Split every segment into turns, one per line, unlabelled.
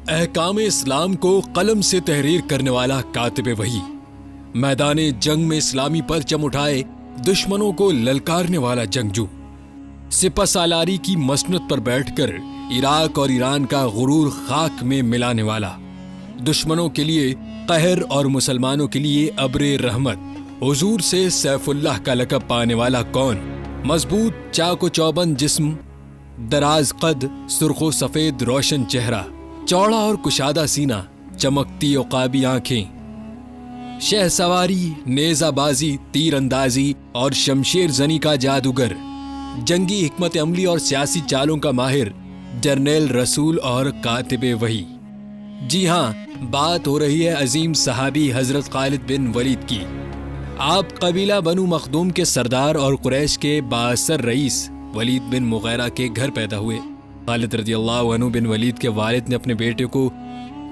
احکام اسلام کو قلم سے تحریر کرنے والا کاتب وحی، میدان جنگ میں اسلامی پرچم اٹھائے دشمنوں کو للکارنے والا جنگجو، سپہ سالاری کی مسند پر بیٹھ کر عراق اور ایران کا غرور خاک میں ملانے والا، دشمنوں کے لیے قہر اور مسلمانوں کے لیے ابر رحمت، حضور سے سیف اللہ کا لقب پانے والا کون؟ مضبوط چاق و چوبند جسم، دراز قد، سرخ و سفید روشن چہرہ، چوڑا اور کشادہ سینہ، چمکتی عقابی آنکھیں، شہ سواری، نیزہ بازی، تیر اندازی اور شمشیر زنی کا جادوگر، جنگی حکمت عملی اور سیاسی چالوں کا ماہر، جرنیل رسول اور کاتب وحی۔ جی ہاں، بات ہو رہی ہے عظیم صحابی حضرت خالد بن ولید کی۔ آپ قبیلہ بنو مخدوم کے سردار اور قریش کے بااثر رئیس ولید بن مغیرہ کے گھر پیدا ہوئے۔ خالد رضی اللہ عنہ بن ولید کے والد نے اپنے بیٹے کو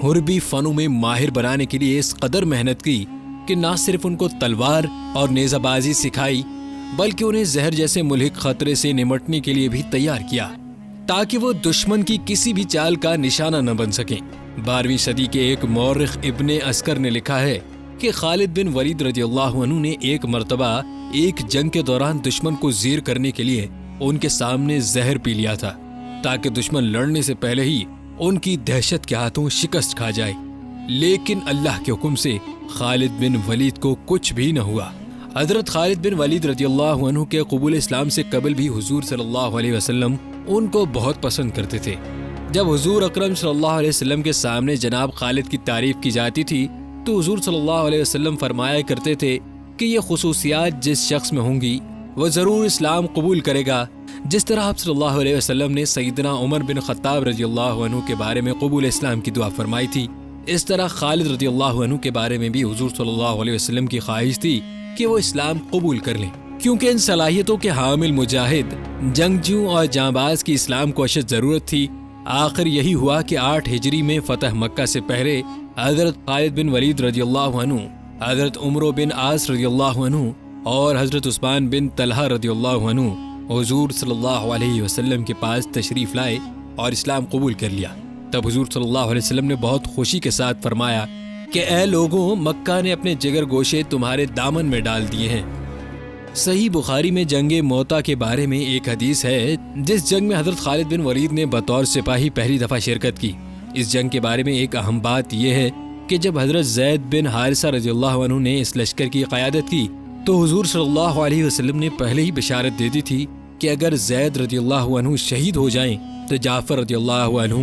حربی فنوں میں ماہر بنانے کے لیے اس قدر محنت کی کہ نہ صرف ان کو تلوار اور نیزہ بازی سکھائی بلکہ انہیں زہر جیسے ملحق خطرے سے نمٹنے کے لیے بھی تیار کیا تاکہ وہ دشمن کی کسی بھی چال کا نشانہ نہ بن سکیں۔ 12ویں صدی کے ایک مورخ ابن عسکر نے لکھا ہے کہ خالد بن ولید رضی اللہ عنہ نے ایک مرتبہ ایک جنگ کے دوران دشمن کو زیر کرنے کے لیے ان کے سامنے زہر پی لیا تھا تاکہ دشمن لڑنے سے پہلے ہی ان کی دہشت کے ہاتھوں شکست کھا جائے، لیکن اللہ کے حکم سے خالد بن ولید کو کچھ بھی نہ ہوا۔ حضرت خالد بن ولید رضی اللہ عنہ کے قبول اسلام سے قبل بھی حضور صلی اللہ علیہ وسلم ان کو بہت پسند کرتے تھے۔ جب حضور اکرم صلی اللہ علیہ وسلم کے سامنے جناب خالد کی تعریف کی جاتی تھی تو حضور صلی اللہ علیہ وسلم فرمایا کرتے تھے کہ یہ خصوصیات جس شخص میں ہوں گی وہ ضرور اسلام قبول کرے گا۔ جس طرح آپ صلی اللہ علیہ وسلم نے سیدنا عمر بن خطاب رضی اللہ عنہ کے بارے میں قبول اسلام کی دعا فرمائی تھی، اس طرح خالد رضی اللہ عنہ کے بارے میں بھی حضور صلی اللہ علیہ وسلم کی خواہش تھی کہ وہ اسلام قبول کر لیں، کیونکہ ان صلاحیتوں کے حامل مجاہد، جنگجو اور جانباز کی اسلام کو اشد ضرورت تھی۔ آخر یہی ہوا کہ 8 ہجری میں فتح مکہ سے پہلے حضرت خالد بن ولید رضی اللہ عنہ، حضرت عمرو بن عاص رضی اللہ عنہ اور حضرت عثمان بن طلحہ رضی اللہ عنہ حضور صلی اللہ علیہ وسلم کے پاس تشریف لائے اور اسلام قبول کر لیا۔ تب حضور صلی اللہ علیہ وسلم نے بہت خوشی کے ساتھ فرمایا کہ اے لوگوں، مکہ نے اپنے جگر گوشے تمہارے دامن میں ڈال دیے ہیں۔ صحیح بخاری میں جنگ موتا کے بارے میں ایک حدیث ہے جس جنگ میں حضرت خالد بن ولید نے بطور سپاہی پہلی دفعہ شرکت کی۔ اس جنگ کے بارے میں ایک اہم بات یہ ہے کہ جب حضرت زید بن حارثہ رضی اللہ عنہ نے اس لشکر کی قیادت کی تو حضور صلی اللہ علیہ وسلم نے پہلے ہی بشارت دے دی تھی کہ اگر زید رضی اللہ عنہ شہید ہو جائیں تو جعفر رضی اللہ عنہ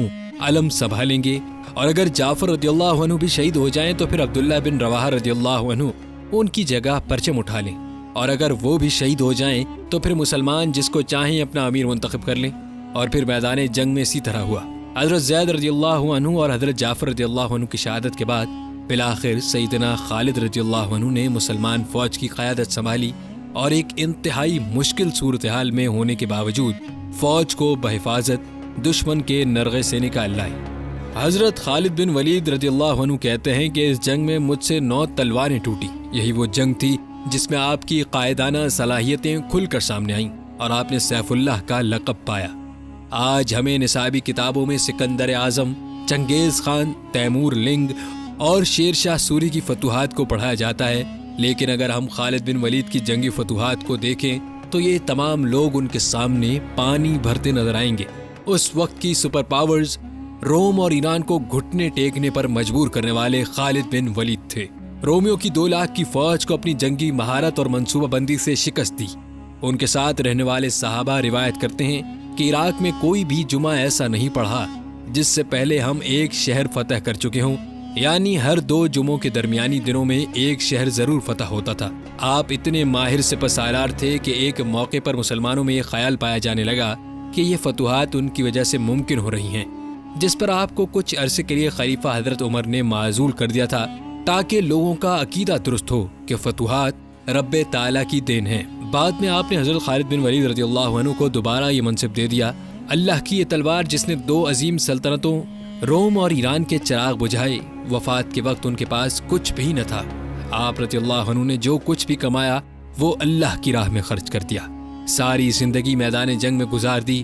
علم سنبھالیں گے، اور اگر جعفر رضی اللہ عنہ بھی شہید ہو جائیں تو پھر عبداللہ بن رواحہ رضی اللہ عنہ ان کی جگہ پرچم اٹھا لیں، اور اگر وہ بھی شہید ہو جائیں تو پھر مسلمان جس کو چاہیں اپنا امیر منتخب کر لیں۔ اور پھر میدان جنگ میں اسی طرح ہوا۔ حضرت زید رضی اللہ عنہ اور حضرت جعفر رضی اللہ عنہ کی شہادت کے بعد بالآخر سیدنا خالد رضی اللہ عنہ نے مسلمان فوج کی قیادت سنبھالی اور ایک انتہائی مشکل صورتحال میں ہونے کے باوجود فوج کو بحفاظت دشمن کے نرغے سے نکال لائے۔ حضرت خالد بن ولید رضی اللہ عنہ کہتے ہیں کہ اس جنگ میں مجھ سے 9 تلواریں ٹوٹی۔ یہی وہ جنگ تھی جس میں آپ کی قائدانہ صلاحیتیں کھل کر سامنے آئیں اور آپ نے سیف اللہ کا لقب پایا۔ آج ہمیں نصابی کتابوں میں سکندر اعظم، چنگیز خان، تیمور لنگ اور شیر شاہ سوری کی فتوحات کو پڑھایا جاتا ہے، لیکن اگر ہم خالد بن ولید کی جنگی فتوحات کو دیکھیں تو یہ تمام لوگ ان کے سامنے پانی بھرتے نظر آئیں گے۔ اس وقت کی سپر پاورز روم اور ایران کو گھٹنے ٹیکنے پر مجبور کرنے والے خالد بن ولید تھے۔ رومیوں کی 2 لاکھ کی فوج کو اپنی جنگی مہارت اور منصوبہ بندی سے شکست دی۔ ان کے ساتھ رہنے والے صحابہ روایت کرتے ہیں کہ عراق میں کوئی بھی جمعہ ایسا نہیں پڑھا جس سے پہلے ہم ایک شہر فتح کر چکے ہوں، یعنی ہر 2 جمعوں کے درمیانی دنوں میں ایک شہر ضرور فتح ہوتا تھا۔ آپ اتنے ماہر سپہ سالار تھے کہ ایک موقع پر مسلمانوں میں یہ خیال پایا جانے لگا کہ یہ فتوحات ان کی وجہ سے ممکن ہو رہی ہیں، جس پر آپ کو کچھ عرصے کے لیے خلیفہ حضرت عمر نے معزول کر دیا تھا تاکہ لوگوں کا عقیدہ درست ہو کہ فتوحات رب تعالیٰ کی دین ہے۔ بعد میں آپ نے حضرت خالد بن ولید رضی اللہ عنہ کو دوبارہ یہ منصب دے دیا۔ اللہ کی یہ تلوار جس نے 2 عظیم سلطنتوں روم اور ایران کے چراغ بجھائے، وفات کے وقت ان کے پاس کچھ بھی نہ تھا۔ آپ رضی اللہ عنہ نے جو کچھ بھی کمایا وہ اللہ کی راہ میں خرچ کر دیا۔ ساری زندگی میدان جنگ میں گزار دی،